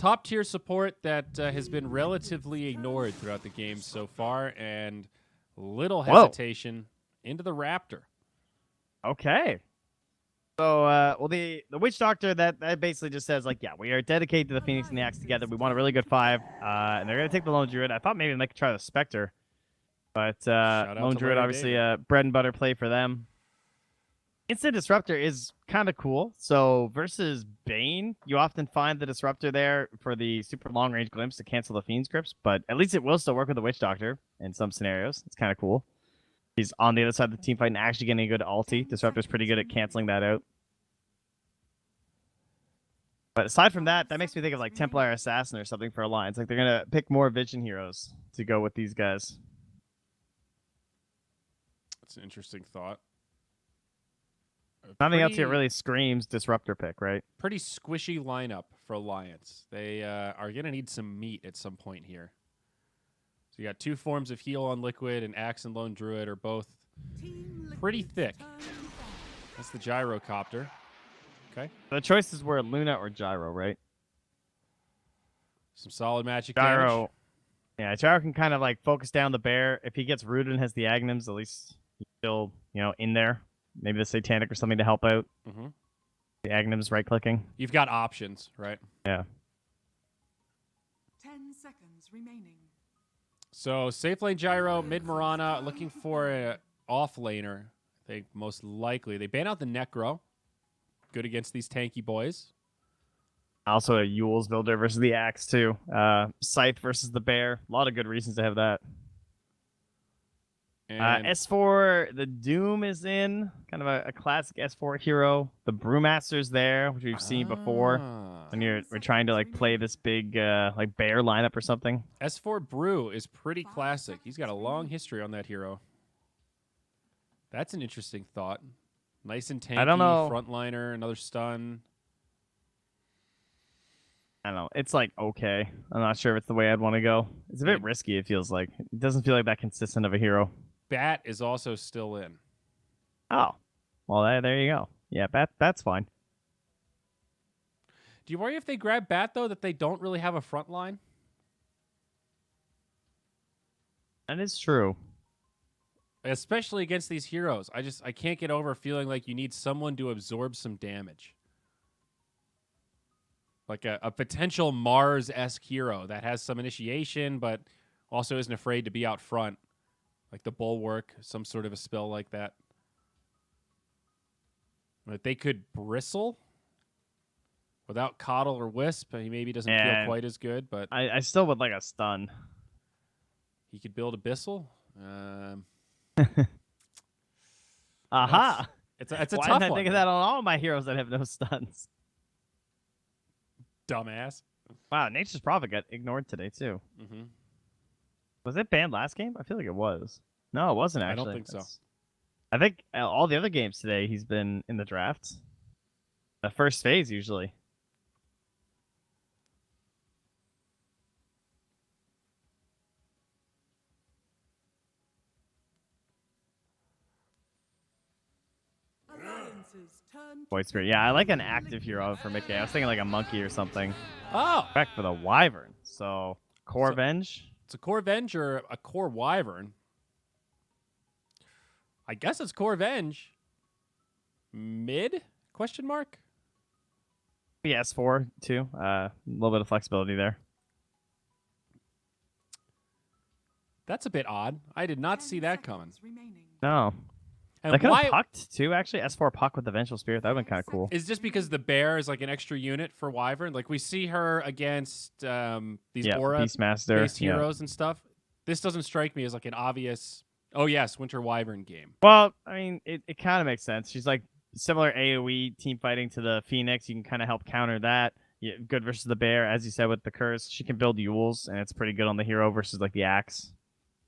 top tier support that has been relatively ignored throughout the game so far, and little hesitation into the Raptor. Okay. So, well, the Witch Doctor, that basically just says, like, yeah, we are dedicated to the Phoenix and the Axe together. We want a really good 5, and they're going to take the Lone Druid. I thought maybe they could try the Spectre, but Lone Druid, obviously, bread and butter play for them. Instant Disruptor is kind of cool. So, versus Bane, you often find the Disruptor there for the super long-range glimpse to cancel the Fiend's Grips, but at least it will still work with the Witch Doctor in some scenarios. It's kind of cool. He's on the other side of the team fight and actually getting a good ulti. Disruptor's pretty good at canceling that out. But aside from that, that makes me think of like Templar Assassin or something for Alliance. Like they're going to pick more Vision heroes to go with these guys. That's an interesting thought. Nothing else here really screams Disruptor pick, right? Pretty squishy lineup for Alliance. They are going to need some meat at some point here. So you got 2 forms of heal on Liquid, and Axe and Lone Druid are both pretty thick. That's the Gyrocopter. Okay. The choices were Luna or Gyro, right? Some solid magic Gyro. damage. Yeah, Gyro can kind of like focus down the bear. If he gets rooted and has the Agnums, at least he's still, in there. Maybe the Satanic or something to help out. Mm-hmm. The Agnum's right-clicking. You've got options, right? Yeah. 10 seconds remaining. So, safe lane Gyro, mid Mirana, looking for a off laner. I think most likely. They ban out the Necro. Good against these tanky boys. Also a Yule's builder versus the Axe, too. Scythe versus the Bear. A lot of good reasons to have that. S4, the Doom is in. Kind of a classic S4 hero. The Brewmaster's there, which we've seen before. When we're trying to like play this big like bear lineup or something. S4 Brew is pretty classic. He's got a long history on that hero. That's an interesting thought. Nice and tanky, I don't know. Frontliner, another stun. I don't know. It's like okay. I'm not sure if it's the way I'd want to go. It's a bit risky, it feels like. It doesn't feel like that consistent of a hero. Bat is also still in. Oh. Well, there you go. Yeah, Bat's fine. Do you worry if they grab Bat, though, that they don't really have a front line? That is true. Especially against these heroes. I can't get over feeling like you need someone to absorb some damage. Like a potential Mars-esque hero that has some initiation, but also isn't afraid to be out front. Like the Bulwark, some sort of a spell like that. But they could Bristle without Coddle or Wisp. He maybe doesn't feel quite as good, but I still would like a stun. He could build Abyssal. Aha! It's a tough one. Why didn't I think of that on all my heroes that have no stuns? Dumbass. Wow, Nature's Prophet got ignored today, too. Mm-hmm. Was it banned last game? I feel like it was. No, it wasn't, actually. I don't think so. I think all the other games today, he's been in the draft. The first phase, usually. Void Spirit. Yeah, I like an active hero for Mickey. I was thinking like a monkey or something. Oh! Back for the Wyvern. So, Core Venge. It's a Core Venge or a Core Wyvern. I guess it's Core Venge. Mid? Question mark? PS4 too. A little bit of flexibility there. That's a bit odd. I did not see that coming. No. And that could have pucked too, actually. S4 puck with the Vengeful Spirit. That would have been kind of cool. Is just because the bear is like an extra unit for Wyvern? Like we see her against these Aura based heroes and stuff. This doesn't strike me as like an obvious, oh yes, Winter Wyvern game. Well, I mean, it kind of makes sense. She's like similar AoE team fighting to the Phoenix. You can kind of help counter that. Yeah, good versus the bear, as you said with the curse. She can build Yules, and it's pretty good on the hero versus like the Axe.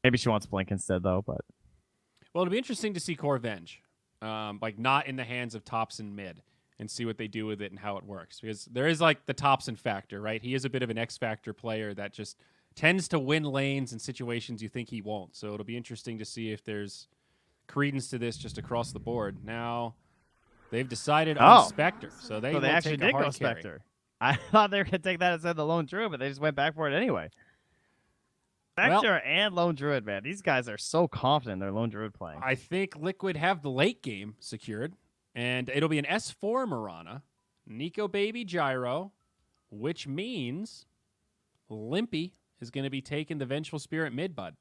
Maybe she wants Blink instead though, but. Well, it'll be interesting to see Core Venge, like not in the hands of Topson mid, and see what they do with it and how it works. Because there is like the Topson factor, right? He is a bit of an X factor player that just tends to win lanes in situations you think he won't. So it'll be interesting to see if there's credence to this just across the board. Now they've decided on Spectre, so they actually did go Spectre. I thought they were gonna take that instead of the Lone Druid, but they just went back for it anyway. Well, Spectre and Lone Druid, man. These guys are so confident in their Lone Druid playing. I think Liquid have the late game secured, and it'll be an S4 Mirana, Nico Baby Gyro, which means Limpy is going to be taking the Vengeful Spirit mid, bud.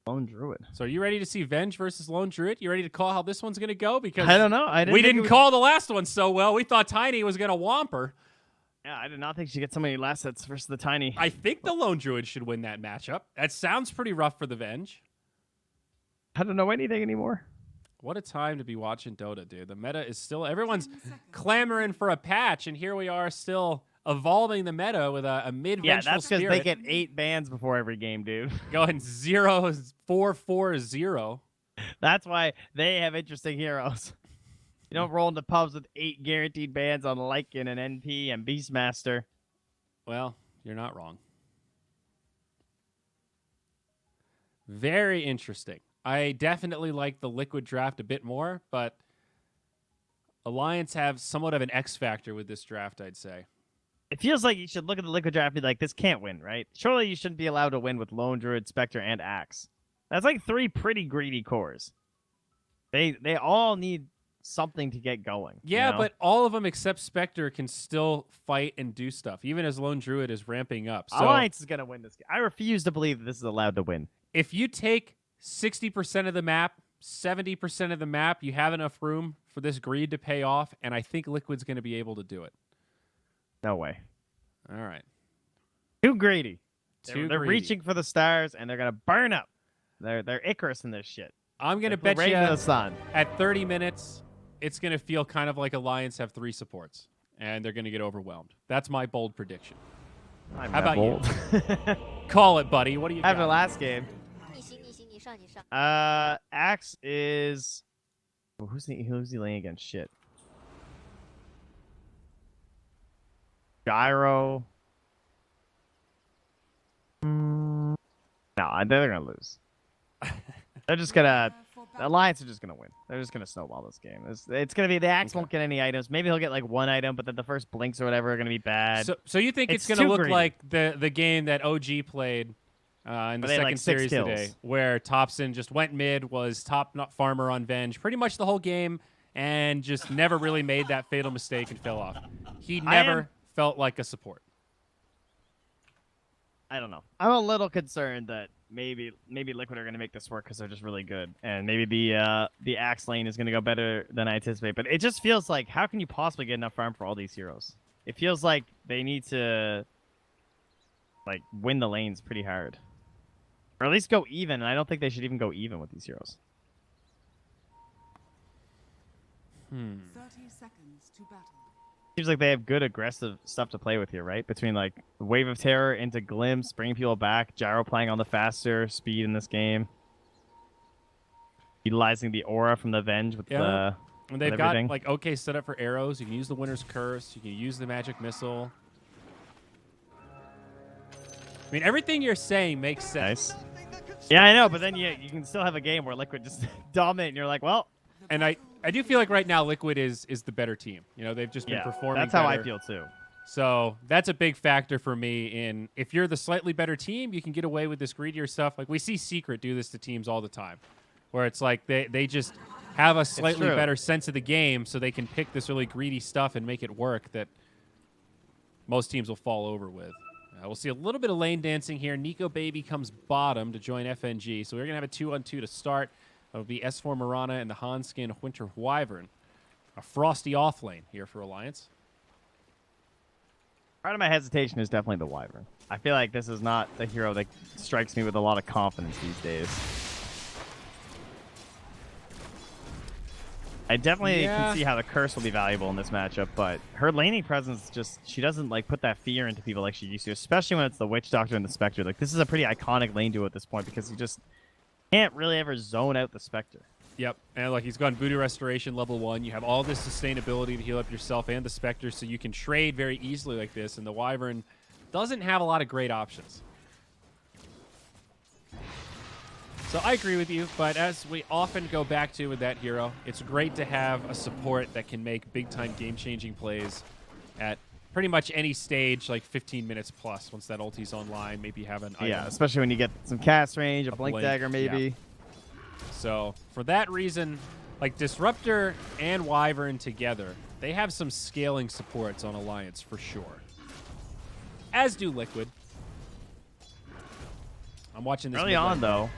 Lone Druid. So are you ready to see Venge versus Lone Druid? You ready to call how this one's going to go? Because I don't know. we didn't call the last one so well. We thought Tiny was going to womp her. Yeah, I did not think she get so many last sets versus the Tiny. I think the Lone Druid should win that matchup. That sounds pretty rough for the Venge. I don't know anything anymore. What a time to be watching Dota, dude. The meta is still... Everyone's clamoring for a patch, and here we are still evolving the meta with a mid-vengeful Yeah, that's because spirit. they get 8 bans before every game, dude. Going 0-4-4-0. That's why they have interesting heroes. You don't roll into pubs with 8 guaranteed bans on Lycan and NP and Beastmaster. Well, you're not wrong. Very interesting. I definitely like the Liquid draft a bit more, but Alliance have somewhat of an X factor with this draft, I'd say. It feels like you should look at the Liquid draft and be like, this can't win, right? Surely you shouldn't be allowed to win with Lone Druid, Spectre, and Axe. That's like 3 pretty greedy cores. They all need something to get going. Yeah, you know? but all of them except Spectre can still fight and do stuff, even as Lone Druid is ramping up. So Alliance is going to win this game. I refuse to believe that this is allowed to win. if you take 60% of the map, 70% of the map, you have enough room for this greed to pay off, and I think Liquid's going to be able to do it. No way. All right. Too greedy. Too They're greedy. reaching for the stars, and they're going to burn up. They're Icarus in this shit. I'm going to They're bet right you into the sun. at 30 minutes, it's going to feel kind of like Alliance have 3 supports, and they're going to get overwhelmed. That's my bold prediction. I'm How that about bold. you? Call it, buddy. What do you After got? last game, 你行你行你上你上。 Axe is... Well, who's he laying against? Shit. Gyro. No, they're gonna lose. They're just gonna... The Alliance are just gonna win. They're just gonna snowball this game. It's gonna be the Axe Okay. won't get any items. Maybe he'll get like 1 item, but then the first blinks or whatever are gonna be bad. So you think it's It's going to too look greedy. like the game that OG played in the Where they had, second like, 6 series kills. today, where Thompson just went mid, was top farmer on Venge pretty much the whole game, and just never really made that fatal mistake and fell off. He never felt like a support. I don't know. I'm a little concerned that maybe Liquid are going to make this work because they're just really good, and maybe the Axe lane is going to go better than I anticipate. But it just feels like, how can you possibly get enough farm for all these heroes? It feels like they need to like win the lanes pretty hard, or at least go even. And I don't think they should even go even with these heroes. 30 seconds to battle. Seems like they have good aggressive stuff to play with here, right? Between like Wave of Terror into Glimpse, bringing people back, Gyro playing on the faster speed in this game, utilizing the aura from the Venge with Yeah. And they've with got everything. like okay setup for arrows. You can use the Winter's Curse. You can use the Magic Missile. I mean, everything you're saying makes sense. Nice. Yeah, I know, but then you can still have a game where Liquid just dominate, and you're like, well, And I do feel like right now Liquid is the better team. You know, they've just been yeah, performing that's how I better. feel too. So that's a big factor for me. In if you're the slightly better team, you can get away with this greedier stuff. Like we see Secret do this to teams all the time, where it's like they just have a slightly true. better sense of the game, so they can pick this really greedy stuff and make it work that most teams will fall over with. We'll see a little bit of lane dancing here. Nico Baby comes bottom to join FNG, so we're gonna have a 2-on-2 to start. It'll be S4 Mirana and the Hanskin Winter Wyvern. A frosty off lane here for Alliance. Part of my hesitation is definitely the Wyvern. I feel like this is not the hero that strikes me with a lot of confidence these days. I definitely Yeah. can see how the curse will be valuable in this matchup, but her laning presence she doesn't like put that fear into people like she used to, especially when it's the Witch Doctor and the Spectre. Like this is a pretty iconic lane duo at this point because you just can't really ever zone out the Spectre. Yep, and like he's gone Voodoo Restoration level 1. You have all this sustainability to heal up yourself and the Spectre, so you can trade very easily like this, and the Wyvern doesn't have a lot of great options. So I agree with you, but as we often go back to with that hero, it's great to have a support that can make big-time game-changing plays at pretty much any stage, like 15 minutes plus. Once that ulti's online, maybe have an Yeah, item. especially when you get some cast range, a blink blink, dagger maybe. yeah. So for that reason, like Disruptor and Wyvern together, they have some scaling supports on Alliance for sure. As do Liquid. I'm watching this Early mid on lane. though,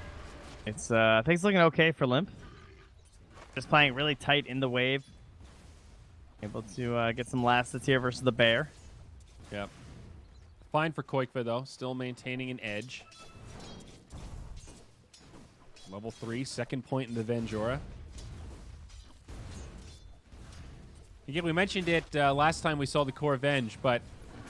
it's things looking okay for Limp. Just playing really tight in the wave. Able to get some last hits here versus the bear. Yep. Fine for Koikva though, still maintaining an edge. Level 3, second point in the Venjora. Again, we mentioned it last time we saw the Core Venge, but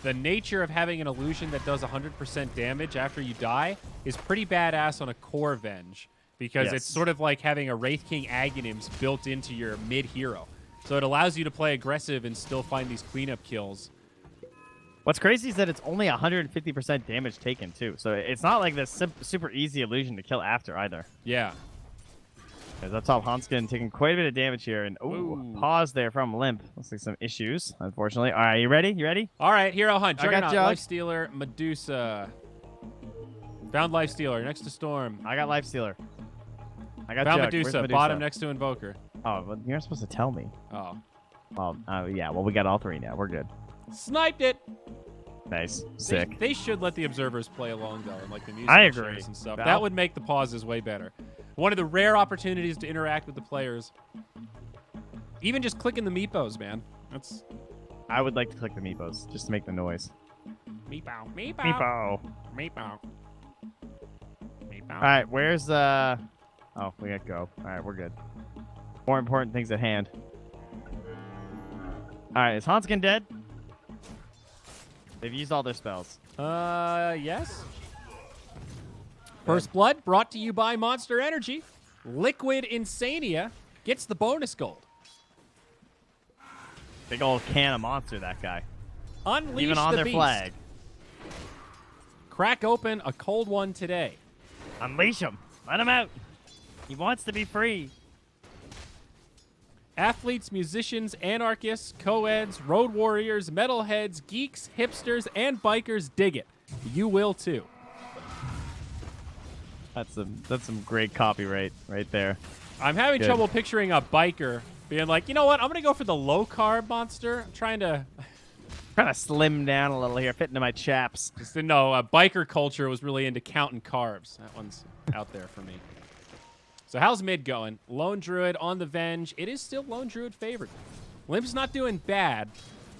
the nature of having an illusion that does 100% damage after you die is pretty badass on a Core Venge, because Yes. it's sort of like having a Wraith King Aghanims built into your mid-hero. So it allows you to play aggressive and still find these cleanup kills. What's crazy is that it's only 150% damage taken too, so it's not like this super easy illusion to kill after either. Yeah. There's up top Hanskin taking quite a bit of damage here, and Ooh. pause there from Limp. Looks like some issues, unfortunately. All right, you ready? You ready? All right, Hero Hunt. I got Juggernaut, Jug. Lifestealer, Medusa. Found Lifestealer next to Storm. I got Lifestealer. I got Found Jug. Where's Medusa, bottom next to Invoker. Oh, well, you're not supposed to tell me. Oh. Yeah, well, we got all three now. We're good. Sniped it. Nice. They, Sick. they should let the observers play along, though, and like the music I agree. chairs and stuff. Val- That would make the pauses way better. One of the rare opportunities to interact with the players. Even just clicking the meepos, man. That's I would like to click the meepos just to make the noise. meepow, meepow, Meepo. meepow, meepow. All right, where's Oh, we got go. All right, we're good. More important things at hand. All right, is Hanskin dead? They've used all their spells. Yes. First Blood brought to you by Monster Energy. Liquid Insania gets the bonus gold. Big old can of monster, that guy. Unleash Even on the their beast. flag. Crack open a cold one today. Unleash him. Let him out. He wants to be free. Athletes, musicians, anarchists, co-eds, road warriors, metalheads, geeks, hipsters, and bikers dig it. You will too. That's some great copyright right there. I'm having Good. trouble picturing a biker being like, you know what? I'm going to go for the low-carb monster. I'm trying to... Trying to slim down a little here, fit into my chaps. Just to know, biker culture was really into counting carbs. That one's out there for me. So how's mid going? Lone Druid on the Venge. It is still Lone Druid favored. Limp's not doing bad,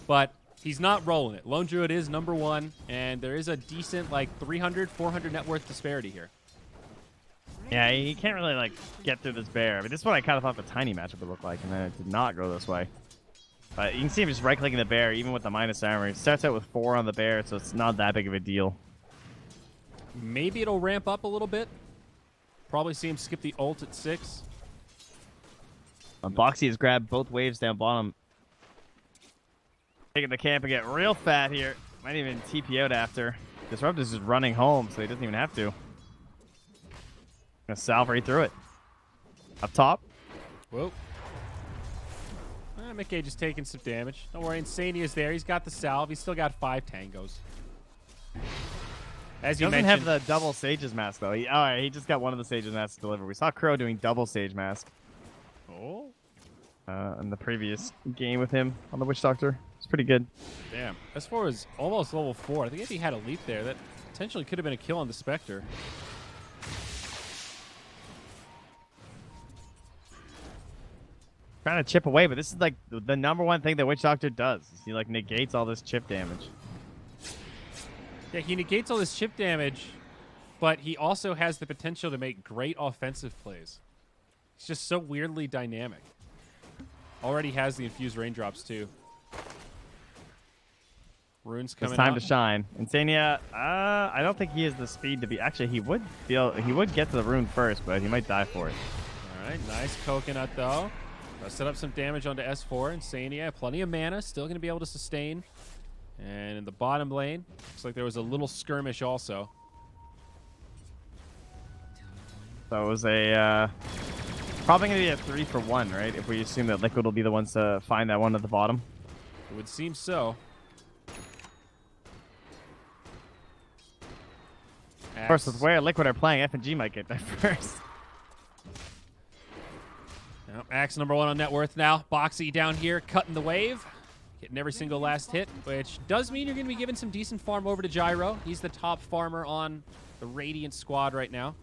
but he's not rolling it. Lone Druid is number one, and there is a decent, like, 300, 400 net worth disparity here. Yeah, he can't really, like, get through this bear. I mean, this is what I kind of thought the tiny matchup would look like, and then it did not go this way. But you can see him just right-clicking the bear, even with the minus armor. He starts out with 4 on the bear, so it's not that big of a deal. Maybe it'll ramp up a little bit. Probably see him skip the ult at 6. Boxy has grabbed both waves down bottom. Taking the camp and get real fat here. Might even TP out after. Disrupt is just running home, so he doesn't even have to. Gonna salve right through it. Up top. Whoa. McKay just taking some damage. Don't worry, Insania's there. He's got the salve. He's still got 5 tangos. As He you doesn't mentioned, have the double Sage's Mask, though. He just got one of the Sage's Masks delivered. We saw Crow doing double Sage Mask Oh, in the previous game with him on the Witch Doctor. It's pretty good. damn. As far as almost level 4, I think if he had a leap there, that potentially could have been a kill on the Spectre. Trying to chip away, but this is like the number one thing that Witch Doctor does. He like negates all this chip damage. Yeah, he negates all this chip damage, but he also has the potential to make great offensive plays. He's just so weirdly dynamic. Already has the infused raindrops too. Runes coming It's time out. to shine. Insania, I don't think he has the speed to be. Actually, he would get to the rune first, but he might die for it. All right, nice coconut though. Set up some damage onto S4. Insania, plenty of mana, still going to be able to sustain. And in the bottom lane, looks like there was a little skirmish also. So it was a probably gonna be a 3-for-1, right? If we assume that Liquid will be the ones to find that one at the bottom. It would seem so. Of course, with where Liquid are playing, FNG might get there first. Well, Axe number 1 on net worth now. Boxy down here cutting the wave. Getting every single last hit, which does mean you're going to be giving some decent farm over to Gyro. He's the top farmer on the Radiant squad right now.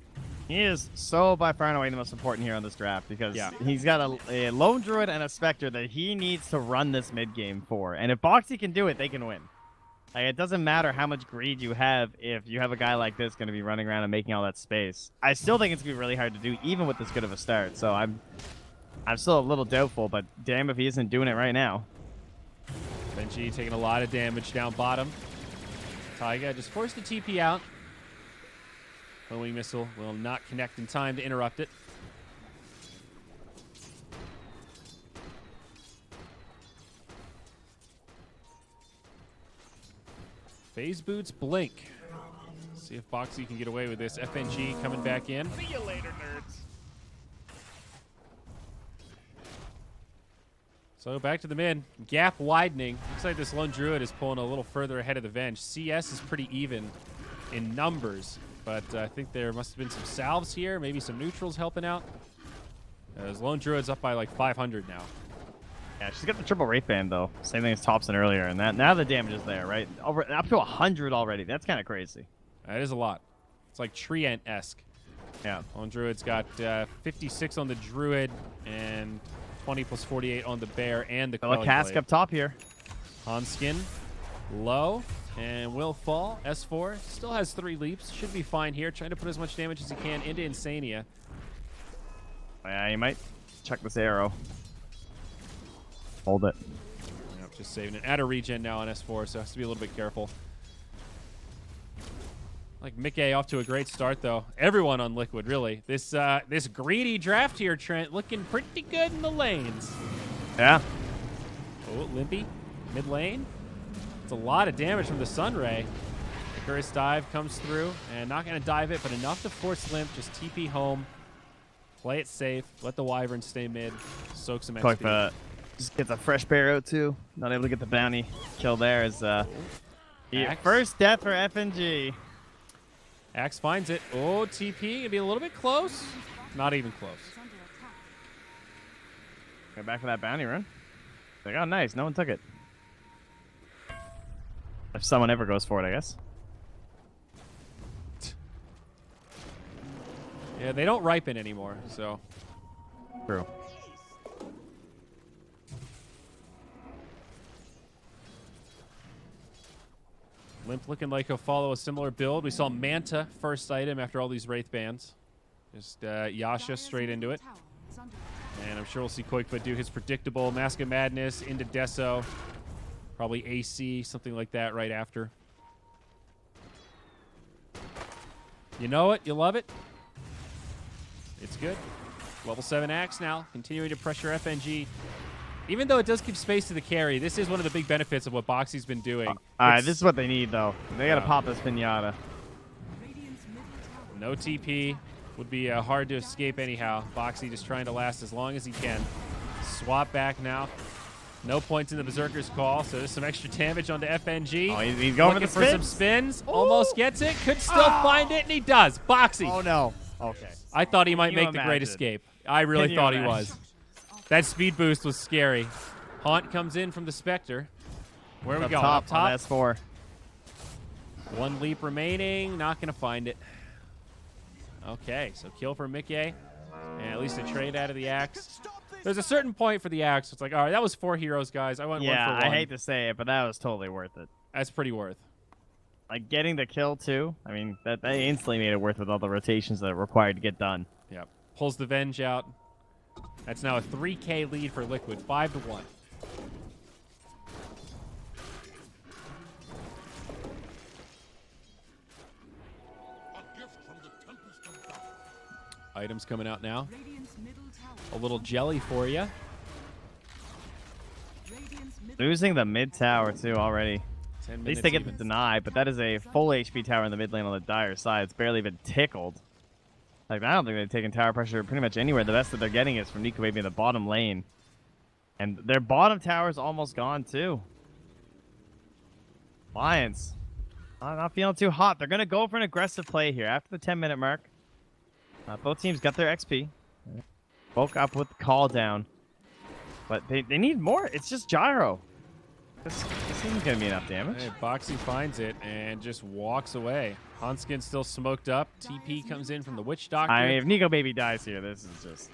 He is so by far and away the most important here on this draft because Yeah. he's got a Lone Druid and a Spectre that he needs to run this mid game for. And if Boxy can do it, they can win. Like, it doesn't matter how much greed you have if you have a guy like this going to be running around and making all that space. I still think it's going to be really hard to do, even with this good of a start. So I'm still a little doubtful, but damn if he isn't doing it right now. Benji taking a lot of damage down bottom. Taiga just forced the TP out. Homing missile will not connect in time to interrupt it. Phase boots blink. See if Boxy can get away with this. FNG coming back in. See you later, nerds. So back to the mid. Gap widening. Looks like this Lone Druid is pulling a little further ahead of the Venge. CS is pretty even in numbers, but I think there must have been some salves here, maybe some neutrals helping out. As Lone Druid's up by like 500 now. Yeah, she's got the triple Wraith Band, though. Same thing as Thompson earlier, and that now the damage is there, right? Up to 100 already. That's kind of crazy. That is a lot. It's like Treant-esque. Yeah. Lone Druid's got 56 on the Druid and 20 plus 48 on the Bear and the Well, a cask up top here. Hanskin low and will fall. S4 still has 3 leaps. Should be fine here. Trying to put as much damage as he can into Insania. Yeah, you might chuck this arrow. Hold it. Yep, just saving it. At a regen now on S4, so has to be a little bit careful. Like Mickey off to a great start, though. Everyone on Liquid, really. This greedy draft here, Trent, looking pretty good in the lanes. Yeah. Oh, Limpy, mid lane. It's a lot of damage from the Sunray. Icarus dive comes through, and not going to dive it, but enough to force Limp. Just TP home. Play it safe. Let the Wyvern stay mid. Soak some XP. Just gets a fresh bear out, too. Not able to get the bounty kill there. Is the Axe. first death for FNG. Axe finds it. Oh, TP. Gonna be a little bit close. Not even close. Go back for that bounty run. Like, oh, nice. No one took it. If someone ever goes for it, I guess. Yeah, they don't ripen anymore, so. True. Limp looking like he'll follow a similar build. We saw Manta first item after all these Wraith bans. Just Yasha straight into it. And I'm sure we'll see Koikfoot do his predictable Mask of Madness into Deso. Probably AC, something like that right after. You know it. You love it. It's good. Level 7 Axe now, continuing to pressure FNG. Even though it does keep space to the carry, this is one of the big benefits of what Boxy's been doing. All right, this is what they need, though. They got to Yeah. pop this pinata. No TP. Would be hard to escape anyhow. Boxy just trying to last as long as he can. Swap back now. No points in the Berserker's Call, so there's some extra damage onto FNG. Oh, he's going Looking for the some spins. spins. Almost gets it. Could still find it, and he does. Boxy. Oh, no. Okay. I thought he might Can you make the great imagine? escape. I really Can you thought he imagine? was. That speed boost was scary. Haunt comes in from the Spectre. Where are we Up going? top, Up top? on S4. 1 leap remaining. Not going to find it. Okay, so kill for Mickey. And at least a trade out of the Axe. There's a certain point for the Axe. It's like, all right, that was 4 heroes, guys. I went 1 Yeah, for 1. I hate to say it, but that was totally worth it. That's pretty worth. Like, getting the kill, too. I mean, that instantly made it worth with all the rotations that are required to get done. Yep. Pulls the Venge out. That's now a 3K lead for Liquid, 5-1. Items coming out now. A little jelly for you. Losing the mid tower, too, already. 10 At minutes least they get even. the deny, but that is a full HP tower in the mid lane on the dire side. It's barely even tickled. Like, I don't think they've taken tower pressure pretty much anywhere. The best that they're getting is from Nico Baby in the bottom lane. And their bottom tower is almost gone, too. Lions. I'm not feeling too hot. They're going to go for an aggressive play here after the 10-minute mark. Both teams got their XP. Woke up with the call down. But they need more. It's just gyro. This isn't going to be enough damage. Hey, Boxy finds it and just walks away. Hanskin's still smoked up. TP comes in from the Witch Doctor. I mean, if Nico Baby dies here, this is just...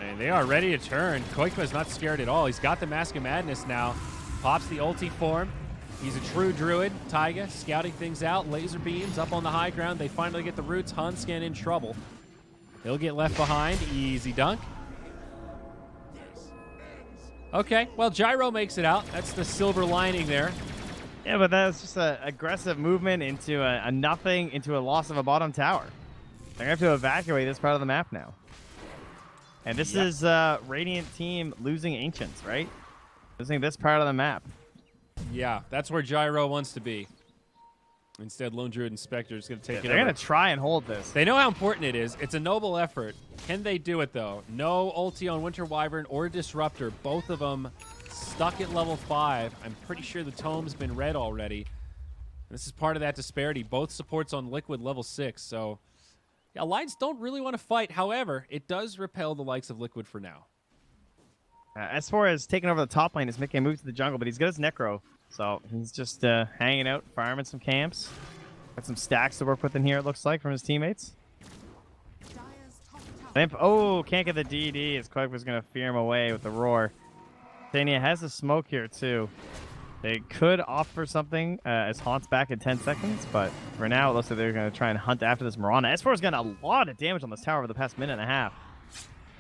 And they are ready to turn. Koikma's not scared at all. He's got the Mask of Madness now. Pops the ulti form. He's a true druid. Taiga scouting things out. Laser beams up on the high ground. They finally get the roots. Hanskin in trouble. He'll get left behind. Easy dunk. Okay, well, Gyro makes it out. That's the silver lining there. Yeah, but that's just an aggressive movement into a nothing, into a loss of a bottom tower. They're going to have to evacuate this part of the map now. And this is Radiant team losing Ancients, right? Losing this part of the map. Yeah, that's where Gyro wants to be. Instead, Lone Druid and Spectre is going to take it They're over. going to try and hold this. They know how important it is. It's a noble effort. Can they do it, though? No ulti on Winter Wyvern or Disruptor. Both of them stuck at level 5. I'm pretty sure the tome's been read already. This is part of that disparity. Both supports on Liquid level 6. So, yeah, Alliance don't really want to fight. However, it does repel the likes of Liquid for now. As far as taking over the top lane, is making a move to the jungle, but he's got his Necro. So he's just hanging out, farming some camps. Got some stacks to work with in here, it looks like, from his teammates. Oh, can't get the DD as Quake was going to fear him away with the roar. Tania has a smoke here, too. They could opt for something as Haunt's back in 10 seconds, but for now, it looks like they're going to try and hunt after this Mirana. S4's gotten a lot of damage on this tower over the past minute and a half.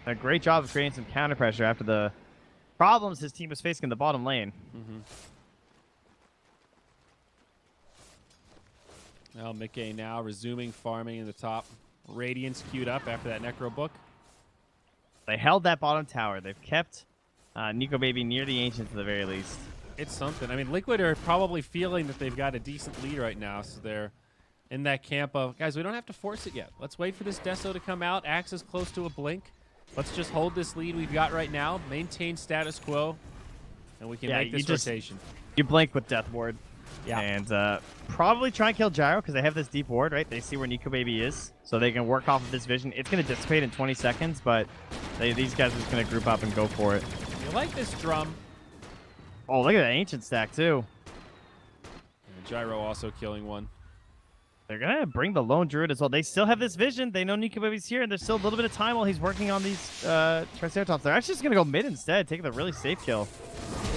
A great job of creating some counter pressure after the problems his team was facing in the bottom lane. Well, Mickey now resuming farming in the top. Radiance queued up after that Necro book. They held that bottom tower. They've kept Nico Baby near the Ancients at the very least. It's something. I mean, Liquid are probably feeling that they've got a decent lead right now, so they're in that camp of, guys, we don't have to force it yet. Let's wait for this Deso to come out. Axe is close to a blink. Let's just hold this lead we've got right now, maintain status quo, and we can make this rotation. You blink with Death Ward. Yeah. And probably try and kill Gyro because they have this deep ward, right? They see where Nico Baby is, so they can work off of this vision. It's going to dissipate in 20 seconds, but these guys are just going to group up and go for it. You like this drum. Oh, look at that Ancient stack, too. And Gyro also killing one. They're going to bring the Lone Druid as well. They still have this vision. They know Nico Baby's here, and there's still a little bit of time while he's working on these Triceratops. They're actually just going to go mid instead, taking the really safe kill.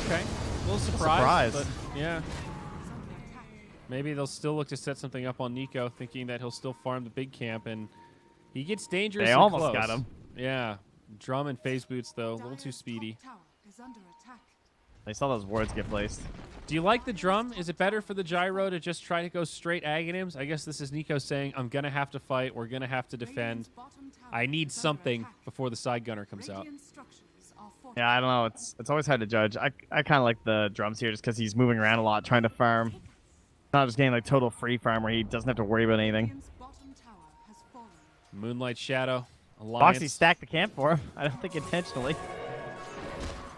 Okay. A little surprised. But yeah. Maybe they'll still look to set something up on Nico, thinking that he'll still farm the big camp, and he gets dangerous. They almost got him. Yeah. Drum and phase boots, though, a little too speedy. They saw those wards get placed. Do you like the drum? Is it better for the Gyro to just try to go straight Aghanims? I guess this is Nico saying, I'm going to have to fight. We're going to have to defend. I need something before the side gunner comes out. Yeah, I don't know. It's always hard to judge. I kind of like the drums here just because he's moving around a lot, trying to farm. Not just getting like total free farm where he doesn't have to worry about anything. Moonlight Shadow. Alliance. Boxy stacked the camp for him. I don't think intentionally.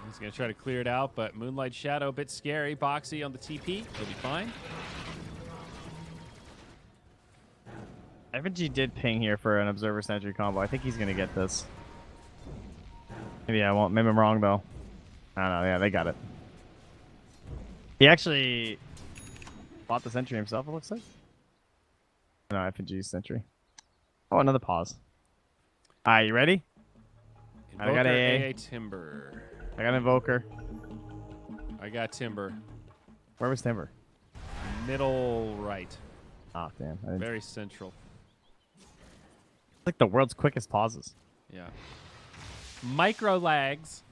He's going to try to clear it out, but Moonlight Shadow, a bit scary. Boxy on the TP. He'll be fine. FNG did ping here for an Observer Sentry combo. I think he's going to get this. Maybe I won't. Maybe I'm wrong, though. I don't know. Yeah, they got it. He actually bought the Sentry himself, it looks like. No, FNG's Sentry. Oh, another pause. All right, you ready? Invoker, I got AA Timber. I got Invoker. I got Timber. Where was Timber? Middle right. Oh, damn. Very central. It's like the world's quickest pauses. Yeah. Micro lags.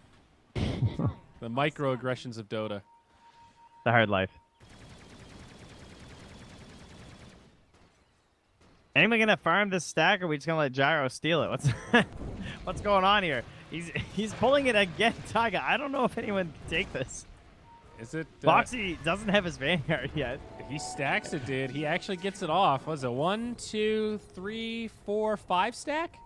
The microaggressions of Dota. The hard life. Anyone gonna farm this stack, or are we just gonna let Gyro steal it? What's going on here? He's pulling it again, Taiga. I don't know if anyone can take this. Is it? Boxy doesn't have his Vanguard yet. If he stacks it, dude, he actually gets it off. Was it 1, 2, 3, 4, 5 stack?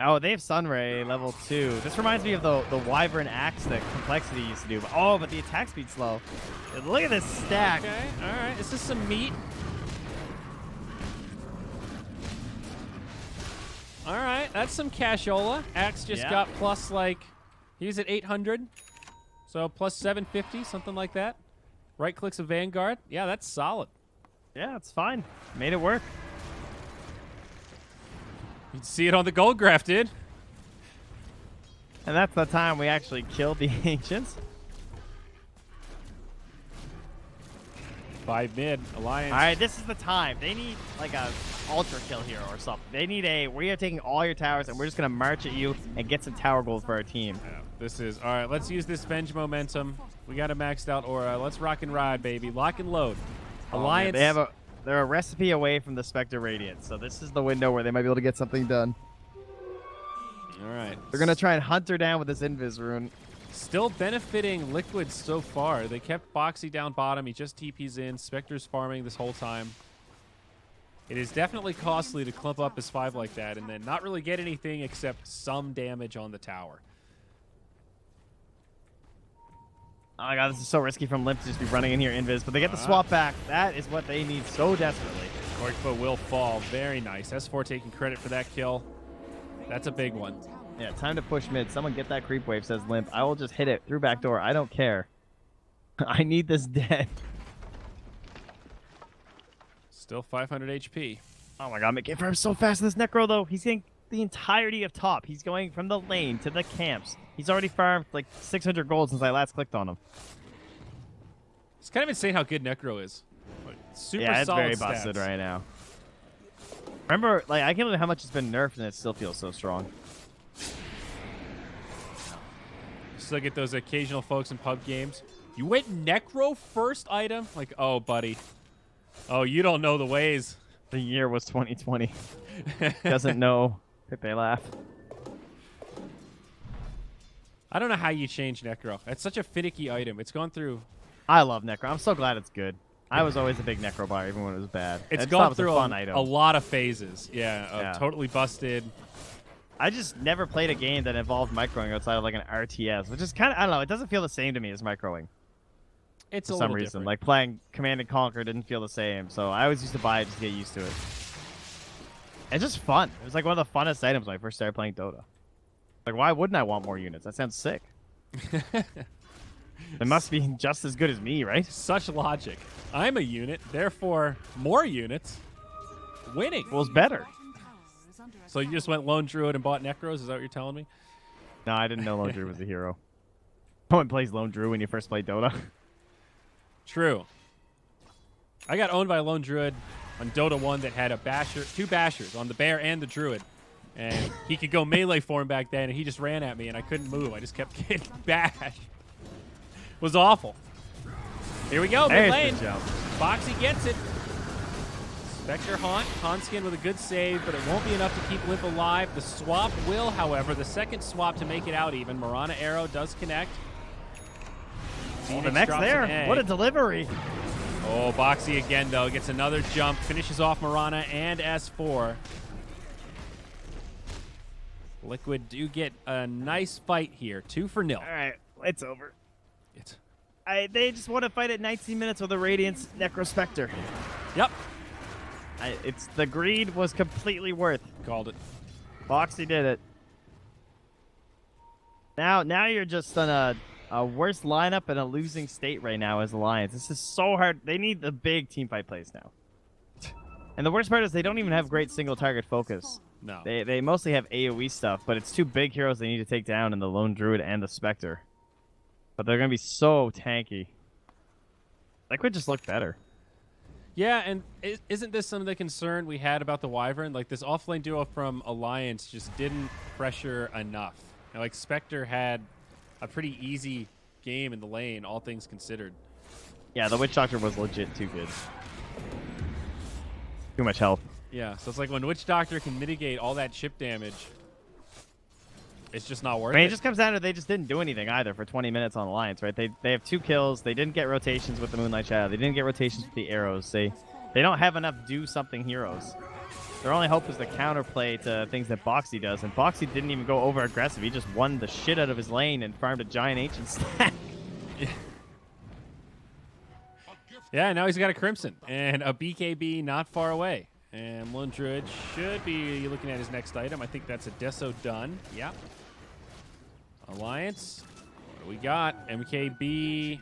Oh, they have Sunray level 2. This reminds me of the Wyvern Axe that Complexity used to do. But the attack speed's slow. Look at this stack. Okay, all right. This is some meat. All right, that's some cashola. Axe just Yeah. got plus like, he's at 800, so plus 750, something like that. Right clicks a Vanguard. Yeah, that's solid. Yeah, it's fine. Made it work. You can see it on the gold graph, dude. And that's the time we actually killed the Ancients. 5 mid, Alliance. All right, this is the time. They need like a ultra kill hero or something. They need we are taking all your towers and we're just going to march at you and get some tower gold for our team. Yeah, this is, all right, let's use this Venge momentum. We got a maxed out aura. Let's rock and ride, baby. Lock and load. Alliance. Man, they're a recipe away from the Spectre Radiance, so this is the window where they might be able to get something done. All right. They're going to try and hunt her down with this Invis rune. Still benefiting Liquid so far. They kept Boxy down bottom. He just TPs in. Spectre's farming this whole time. It is definitely costly to clump up his 5 like that and then not really get anything except some damage on the tower. Oh my god, this is so risky from Limp to just be running in here Invis, but they get the swap back. That is what they need so desperately. Gorgfo will fall. Very nice. S4 taking credit for that kill. That's a big one. Yeah, time to push mid. Someone get that creep wave, says Limp. I will just hit it through back door. I don't care. I need this dead. Still 500 HP. Oh my god, making farm so fast in this Necro, though. He's getting the entirety of top. He's going from the lane to the camps. He's already farmed like 600 gold since I last clicked on him. It's kind of insane how good Necro is. Like, super Yeah, it's solid very stats. busted right now. Remember, like, I can't believe how much it's been nerfed and it still feels so strong. Still get those occasional folks in pub games. You went Necro first item? Like, oh, buddy. Oh, you don't know the ways. The year was 2020. Doesn't know. Pepe laugh. I don't know how you change Necro. It's such a finicky item. It's gone through... I love Necro. I'm so glad it's good. I was always a big Necro buyer, even when it was bad. It's I just thought gone it was through a fun item. a lot of phases. Yeah, Yeah. totally busted. I just never played a game that involved microing outside of like an RTS, which is kind of, I don't know, it doesn't feel the same to me as microing. It's For a some little reason. different. Like playing Command and Conquer didn't feel the same, so I always used to buy it just to get used to it. It's just fun. It was like one of the funnest items when I first started playing Dota. Like, why wouldn't I want more units? That sounds sick. It must be just as good as me, right? Such logic. I'm a unit, therefore more units. Winning. Well, it's better. Bottom tower is under So you just went Lone Druid and bought Necros? Is that what you're telling me? No, I didn't know Lone Druid was a hero. No one plays Lone Druid when you first play Dota. True. I got owned by a Lone Druid on Dota 1 that had a basher, 2 bashers on the bear and the druid. And he could go melee form back then, and he just ran at me, and I couldn't move. I just kept getting bashed. It was awful. Here we go, mid There's lane. the jump. Foxy gets it. Spectre Haunt. Haunskin with a good save, but it won't be enough to keep Limp alive. The swap will, however, the second swap to make it out even. Marana Arrow does connect. The Phoenix next drops there. an egg. What a delivery. Oh, Boxy again, though. Gets another jump. Finishes off Marana and S4. Liquid do get a nice fight here. 2 for 0. All right, it's over. It's, They just want to fight at 19 minutes with a Radiance Necrospectre. yep. It's the greed was completely worth. Called it. Boxy did it. Now you're just on a worse lineup and a losing state right now as Alliance. This is so hard. They need the big team fight plays now. And the worst part is they don't even have great single target focus. No. They mostly have AoE stuff, but it's 2 big heroes they need to take down in the Lone Druid and the Spectre. But they're going to be so tanky. Liquid just look better. Yeah, and isn't this some of the concern we had about the Wyvern? Like, this offlane duo from Alliance just didn't pressure enough. And, like, Spectre had a pretty easy game in the lane, all things considered. Yeah, the Witch Doctor was legit too good. Too much health. Yeah, so it's like when Witch Doctor can mitigate all that chip damage, it's just not worth I mean, it. it just comes down to they just didn't do anything either for 20 minutes on Alliance, right? They have 2 kills. They didn't get rotations with the Moonlight Shadow. They didn't get rotations with the arrows. They don't have enough do-something heroes. Their only hope is the counterplay to things that Boxy does, and Boxy didn't even go over-aggressive. He just won the shit out of his lane and farmed a giant ancient stack. Yeah, now he's got a Crimson and a BKB not far away. And Lone Druid should be looking at his next item. I think that's a Deso done. Yeah. Alliance. What do we got? MKB.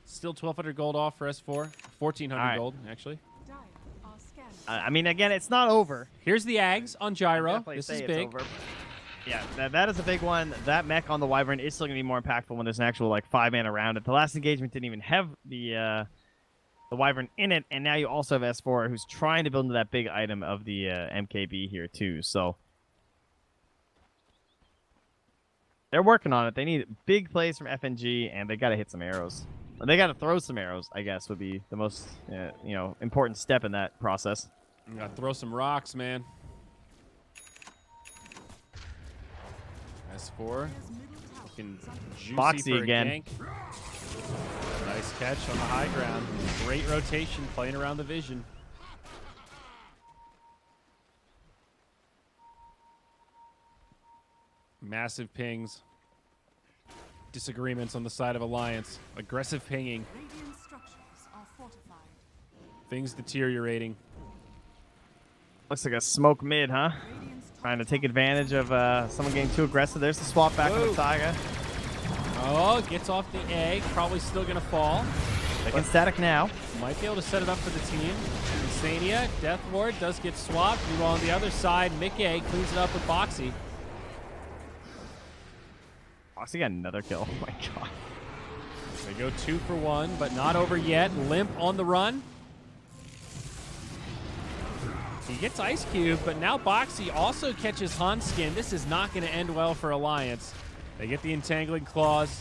Still 1,200 gold off for S4. 1,400 All right. gold, actually. Dire are scanning. I mean, again, it's not over. Here's the Ags on Gyro. Definitely This say is it's big. over. Yeah, that is a big one. That mech on the Wyvern is still going to be more impactful when there's an actual, like, 5-man around it. The last engagement didn't even have the Wyvern in it, and now you also have S4, who's trying to build into that big item of the MKB here, too. So they're working on it. They need big plays from FNG, and they got to hit some arrows. Or they got to throw some arrows, I guess, would be the most, important step in that process. We gotta throw some rocks, man. S4. Dire's middle tower Looking is under juicy Boxy for again. a gank. Nice catch on the high ground. Great rotation, playing around the vision. Massive pings. Disagreements on the side of Alliance. Aggressive pinging. Radiant structures are fortified. Things deteriorating. Looks like a smoke mid, huh? Radiant's top Trying to take advantage of someone getting too aggressive. There's the swap back on Whoa. the Taiga. Oh, gets off the egg. Probably still going to fall. Taking static now. Might be able to set it up for the team. Insania, Death Ward does get swapped. Meanwhile, on the other side, Mickey cleans it up with Boxy. Boxy got another kill. Oh my god. They go 2 for 1, but not over yet. Limp on the run. He gets Ice Cube, but now Boxy also catches Hanskin. This is not going to end well for Alliance. They get the Entangling Claws.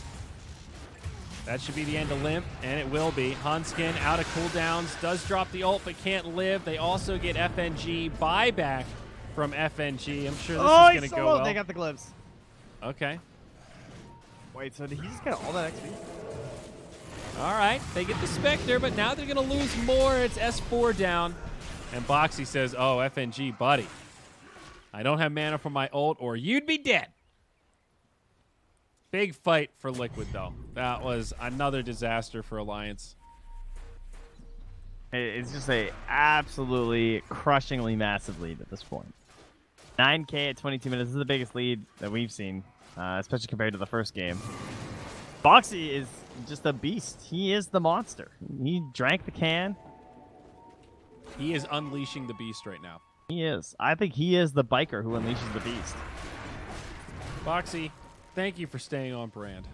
That should be the end of Limp, and it will be. Hanskin out of cooldowns, does drop the ult, but can't live. They also get FNG buyback from FNG. I'm sure this is going to go well. They got the glibs. Okay. Wait, so did he just get all that XP? All right, they get the Spectre, but now they're going to lose more. It's S4 down. And Boxy says, oh, FNG, buddy. I don't have mana for my ult, or you'd be dead. Big fight for Liquid, though. That was another disaster for Alliance. It's just a absolutely crushingly massive lead at this point. 9K at 22 minutes. This is the biggest lead that we've seen, especially compared to the first game. Boxy is just a beast. He is the monster. He drank the can. He is unleashing the beast right now. He is. I think he is the biker who unleashes the beast. Boxy, thank you for staying on brand.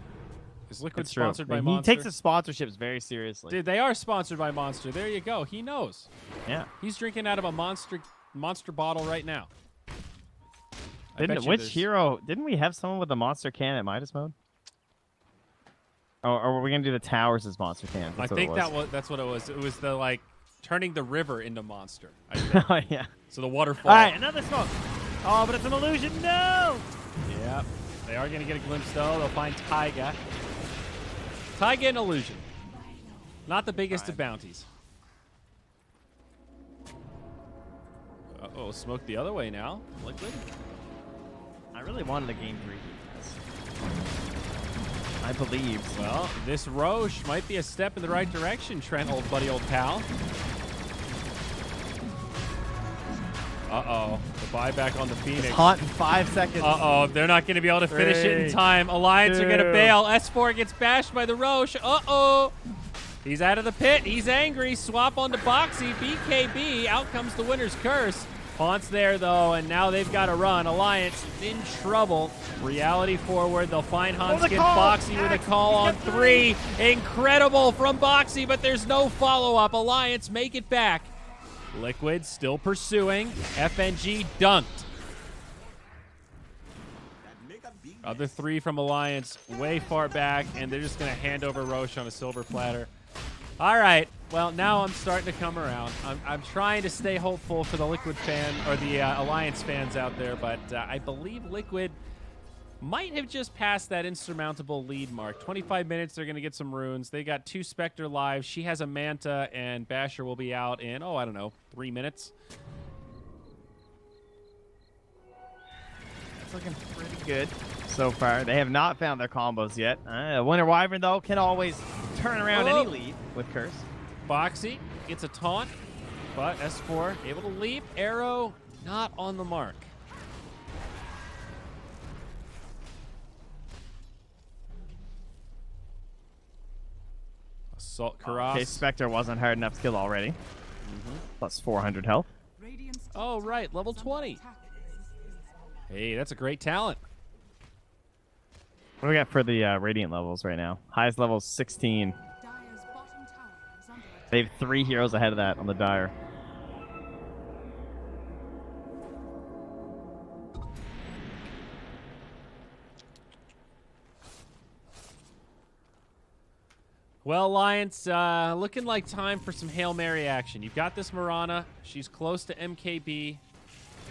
Is Liquid It's true. sponsored by He Monster? takes his sponsorships very seriously. Dude, they are sponsored by Monster. There you go. He knows. Yeah. He's drinking out of a monster bottle right now. I bet you Which there's- hero? Didn't we have someone with a monster can at Midas mode? Or were we gonna do the towers as monster cans? I That's what think it was. that's what it was. It was the like turning the river into monster. I think. Oh yeah. So the waterfall. All right, another smoke. Oh, but it's an illusion. No. Yeah. They are going to get a glimpse though. They'll find Taiga. Taiga and illusion. Not the biggest of bounties. Uh-oh, smoke the other way now. Liquid. I really wanted a game 3. I believe. Well, this Roche might be a step in the right direction, Trent, old buddy, old pal. Uh-oh. The buyback on the Phoenix. Haunt in 5 seconds. Uh-oh. They're not going to be able to finish it in 3, time. Alliance are going to 2. bail. S4 gets bashed by the Roche. Uh-oh. He's out of the pit. He's angry. Swap onto Boxy. BKB. Out comes the winner's curse. Haunt's there, though, and now they've got to run. Alliance in trouble. Reality forward. They'll find Hanskin. Boxy with a call on 3. Incredible from Boxy, but there's no follow-up. Alliance make it back. Liquid still pursuing. FNG dunked. Other 3 from Alliance way far back, and they're just going to hand over Roche on a silver platter. All right. Well, now I'm starting to come around. I'm trying to stay hopeful for the Liquid fan or the Alliance fans out there, but I believe Liquid might have just passed that insurmountable lead mark. 25 minutes, they're going to get some runes. They got 2 Spectre lives. She has a Manta, and Basher will be out in, I don't know, 3 minutes. It's looking pretty good so far. They have not found their combos yet. Winter Wyvern, though, can always turn around any lead with Curse. Boxy gets a taunt. but S4 able to leap. Arrow not on the mark. Assault Karas. Okay, Spectre wasn't hard enough to kill already. Plus 400 health. Radiant's top Oh, tower right, level is under 20. attack. Hey, that's a great talent. What do we got for the Radiant levels right now? Highest level is 16. Dire's bottom tower is under attack. They have 3 heroes ahead of that on the Dire. Well, Alliance, looking like time for some Hail Mary action. You've got this Mirana. She's close to MKB.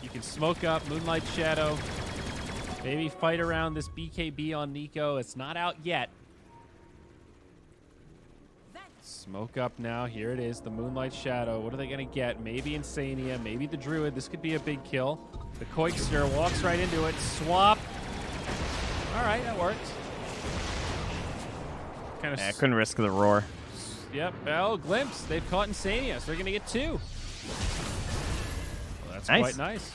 You can smoke up Moonlight Shadow. Maybe fight around this BKB on Nico. It's not out yet. Smoke up now. Here it is, the Moonlight Shadow. What are they going to get? Maybe Insania, maybe the Druid. This could be a big kill. The Koikster walks right into it. Swap. All right, that works. Kind of. Yeah, I couldn't risk the roar. Yep. Oh, glimpse. They've caught Insania, so they're going to get 2. Well, that's Nice. quite nice.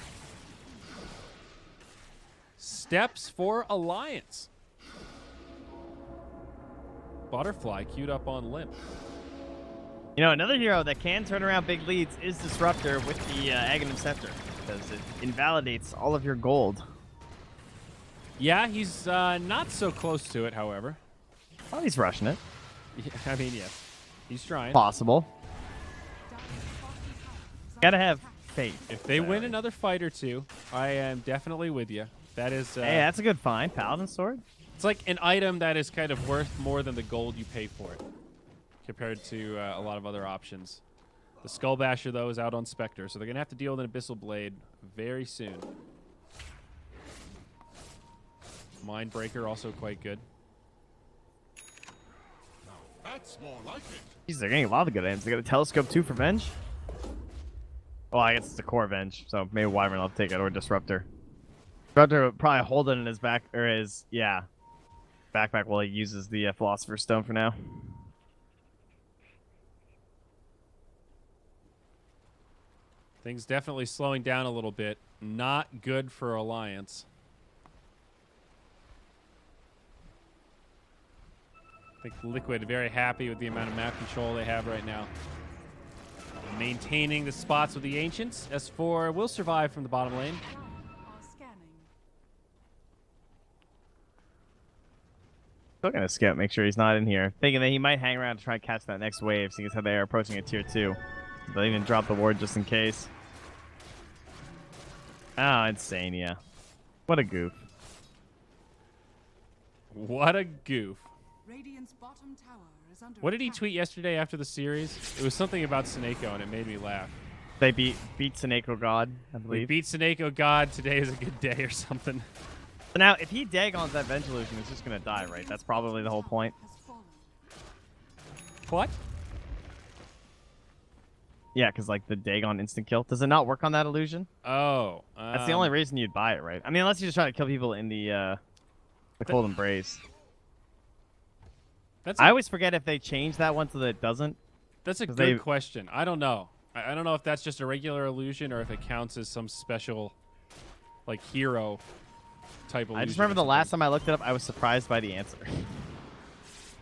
Steps for Alliance. Butterfly queued up on Limp. You know, another hero that can turn around big leads is Disruptor with the Aghanim Scepter, because it invalidates all of your gold. Yeah, he's not so close to it, however. Oh, he's rushing it. Yeah, I mean, yeah. He's trying. Possible. Dire's bottom tower is under Gotta have attack. faith. If they win another fight or two, I am definitely with you. That is... Hey, that's a good find. Paladin Sword. it's like an item that is kind of worth more than the gold you pay for it, compared to a lot of other options. The Skull Basher, though, is out on Spectre, so they're going to have to deal with an Abyssal Blade very soon. Mindbreaker, also quite good. That's more like it. Jeez, they're getting a lot of good items. They got a Telescope too for Venge. Well, I guess it's a core Venge, so maybe Wyvern will take it, or Disruptor. Disruptor would probably hold it in his back, or his, backpack while he uses the Philosopher's Stone for now. Things definitely slowing down a little bit. Not good for Alliance. I think Liquid very happy with the amount of map control they have right now. Maintaining the spots with the Ancients. S4 will survive from the bottom lane. Are scanning. Still gonna skip, make sure he's not in here. Thinking that he might hang around to try and catch that next wave, seeing as how they are approaching a tier 2. They'll even drop the ward just in case. Oh, Insania. What a goof. What a goof. Radiant's bottom tower is under What did he attack. tweet yesterday after the series? It was something about Seneko, and it made me laugh. They beat Seneko God, I We believe. beat Seneko God. Today is a good day or something. So now, if he Dagons that Venge Illusion, he's just gonna die, right? That's probably the whole point. Has fallen. What? Yeah, because like the Dagon instant kill. Does it not work on that illusion? Oh. That's the only reason you'd buy it, right? I mean, unless you're just trying to kill people in the Cold Embrace. That's I always forget if they change that one so that it doesn't. That's a 'cause good they- question. I don't know. I don't know if that's just a regular illusion or if it counts as some special, like, hero type illusion. I just remember the last time I looked it up, I was surprised by the answer.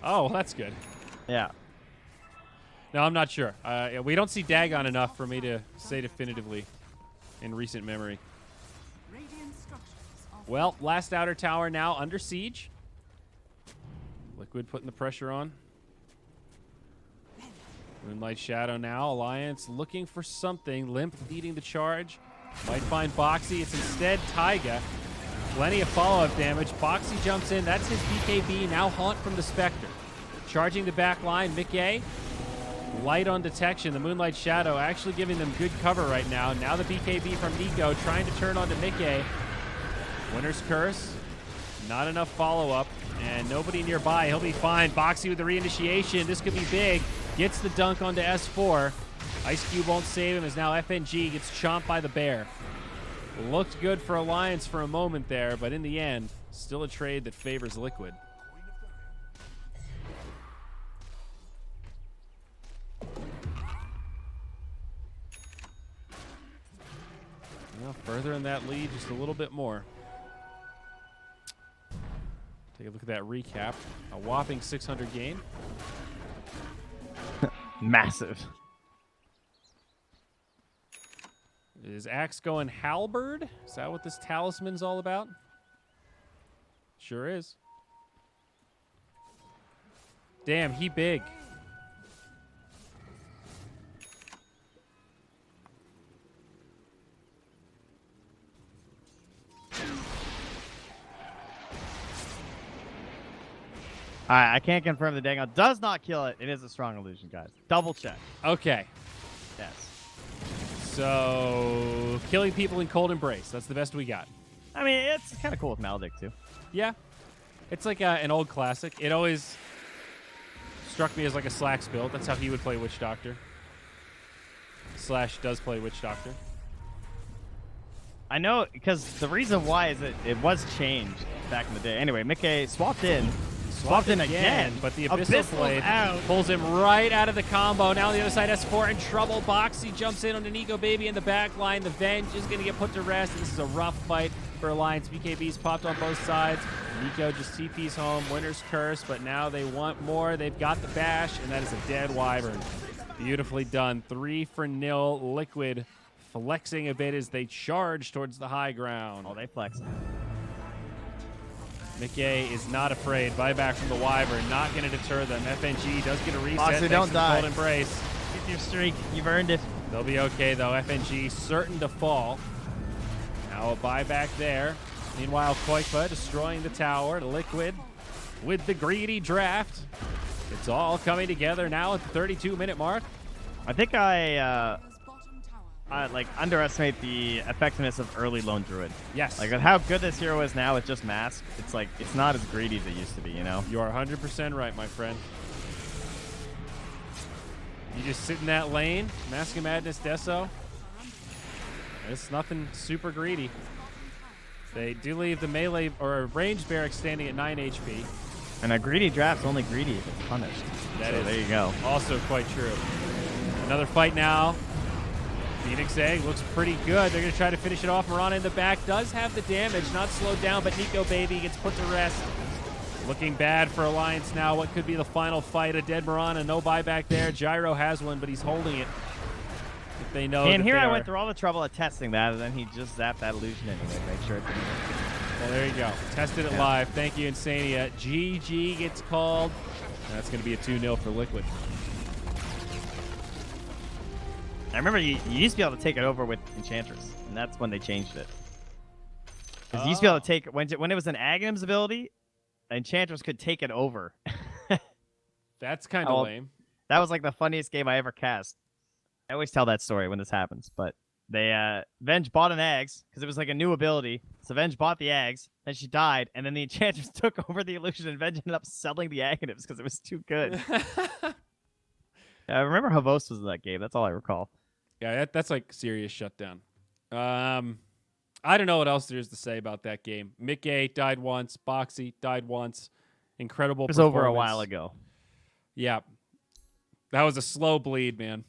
Oh, well, that's good. Yeah. No, I'm not sure. Yeah, we don't see Dagon enough for me to say definitively in recent memory. Radiant structures are Well, last outer tower now under siege. Liquid putting the pressure on. Moonlight Shadow now. Alliance looking for something. Limp leading the charge. Might find Boxy. It's instead Taiga. Plenty of follow-up damage. Boxy jumps in. That's his BKB. Now Haunt from the Spectre. Charging the back line. Mickey. Light on detection. The Moonlight Shadow actually giving them good cover right now. Now the BKB from Nico trying to turn onto Mickey. Winner's Curse. Not enough follow-up. And nobody nearby. He'll be fine. Boxy with the reinitiation. This could be big. Gets the dunk onto S4. Ice Cube won't save him as now FNG gets chomped by the bear. Looked good for Alliance for a moment there, but in the end, still a trade that favors Liquid. Well, further in that lead just a little bit more. Take a look at that recap. A whopping 600 gain. Massive. Is Axe going halberd? Is that what this talisman's all about? Sure is. Damn, he big. All right, I can't confirm the Dango does not kill it. It is a strong illusion, guys. Double check. Okay. Yes. So, killing people in Cold Embrace. That's the best we got. I mean, it's kind of cool with Maledict, too. Yeah. It's like an old classic. It always struck me as like a Slacks build. That's how he would play Witch Doctor. Slash does play Witch Doctor. I know, because the reason why is that it was changed back in the day. Anyway, Mickey swapped in. Swapped in again. But the Abyssal Blade out. pulls him right out of the combo. Now the other side has 4 in trouble. Boxy jumps in on the Nico Baby in the back line. The Venge is going to get put to rest. This is a rough fight for Alliance. BKB's popped on both sides. Nico just TP's home. Winner's Curse, but now they want more. They've got the bash, and that is a dead Wyvern. Beautifully done. 3-0. Liquid flexing a bit as they charge towards the high ground. Oh, they flex. Mickey is not afraid. Buyback from the Wyvern, not going to deter them. FNG does get a reset. Boxer, thanks don't to die. Cold Embrace. Get your streak. You've earned it. They'll be okay, though. FNG certain to fall. Now a buyback there. Meanwhile, Koikpa destroying the tower. Liquid with the greedy draft. It's all coming together now at the 32-minute mark. I think I Dire's bottom tower like underestimate the effectiveness of early Lone Druid. Yes. Like how good this hero is now with just Mask. It's like it's not as greedy as it used to be, you know? You are 100% right, my friend. You just sit in that lane, Mask of Madness Deso. It's nothing super greedy. They do leave the melee or range barrack standing at 9 HP. And a greedy draft's only greedy if it's punished. That So is there you go. also quite true. Another fight now. Phoenix Egg looks pretty good. They're going to try to finish it off. Marana in the back does have the damage, not slowed down, but Nico Baby gets put to rest. Looking bad for Alliance now. What could be the final fight? A dead Marana, no buyback there. Gyro has one, but he's holding it. If they know And that here they I are- went through all the trouble of testing that, and then he just zapped that illusion anyway. Make sure it didn't. Well, there you go. Tested it live. Thank you, Insania. GG gets called. That's going to be a 2-0 for Liquid. I remember you used to be able to take it over with Enchantress, and that's when they changed it. Because you used to be able to take when it was an Aghanim's ability, Enchantress could take it over. That's kind of Oh, lame. That was like the funniest game I ever cast. I always tell that story when this happens, but they Venge bought an Ags because it was like a new ability. So Venge bought the Ags, then she died, and then the Enchantress took over the illusion, and Venge ended up selling the Aghanims because it was too good. I remember Havos was in that game. That's all I recall. Yeah, that's like serious shutdown. I don't know what else there is to say about that game. Mickey died once. Boxy died once. Incredible It was over a performance. while ago. Yeah. That was a slow bleed, man.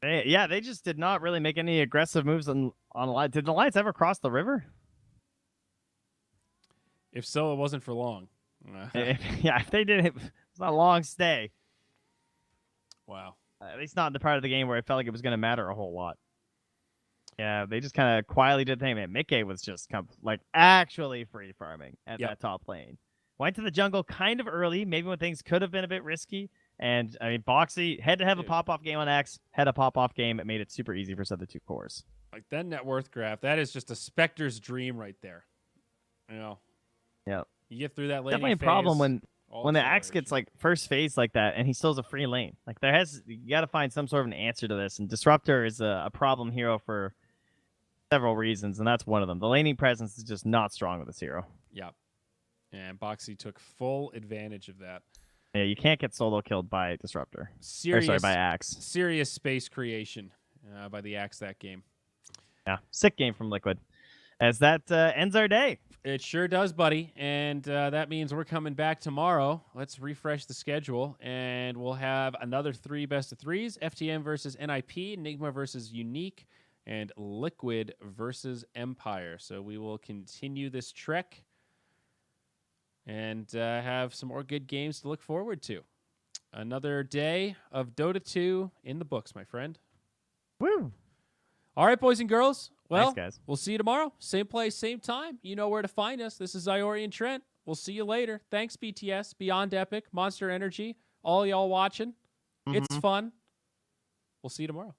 They just did not really make any aggressive moves on Alliance. Did the Alliance ever cross the river? If so, it wasn't for long. If they did, it was not a long stay. Wow. At least not in the part of the game where it felt like it was going to matter a whole lot. Yeah, they just kind of quietly did the thing. Man, Mickey was just like actually free farming at Yep. that top lane. Went to the jungle kind of early, maybe when things could have been a bit risky. And I mean, Boxy had to have a Dude. pop-off game on X, had a pop-off game. It made it super easy for Set 2 cores. Like that net worth graph, that is just a Spectre's dream right there. You know, Yeah, you get through that laning definitely a problem phase, all when the Axe acceleration. gets like first phase like that, and he still has a free lane. Like you got to find some sort of an answer to this. And Disruptor is a problem hero for several reasons, and that's one of them. The laning presence is just not strong with this hero. Yeah. And Boxy took full advantage of that. Yeah, you can't get solo killed by Disruptor. Or Serious, sorry, by Axe. serious space creation by the Axe that game. Yeah, sick game from Liquid. As that ends our day. It sure does, buddy. And that means we're coming back tomorrow. Let's refresh the schedule, and we'll have another 3 best of 3s. FTM versus NIP, Enigma versus Unique, and Liquid versus Empire. So we will continue this trek and have some more good games to look forward to. Another day of Dota 2 in the books, my friend. Woo! All right, boys and girls. Well, Thanks, guys. we'll see you tomorrow. Same place, same time. You know where to find us. This is Zyori Trent. We'll see you later. Thanks, BTS, Beyond Epic, Monster Energy, all y'all watching. It's fun. We'll see you tomorrow.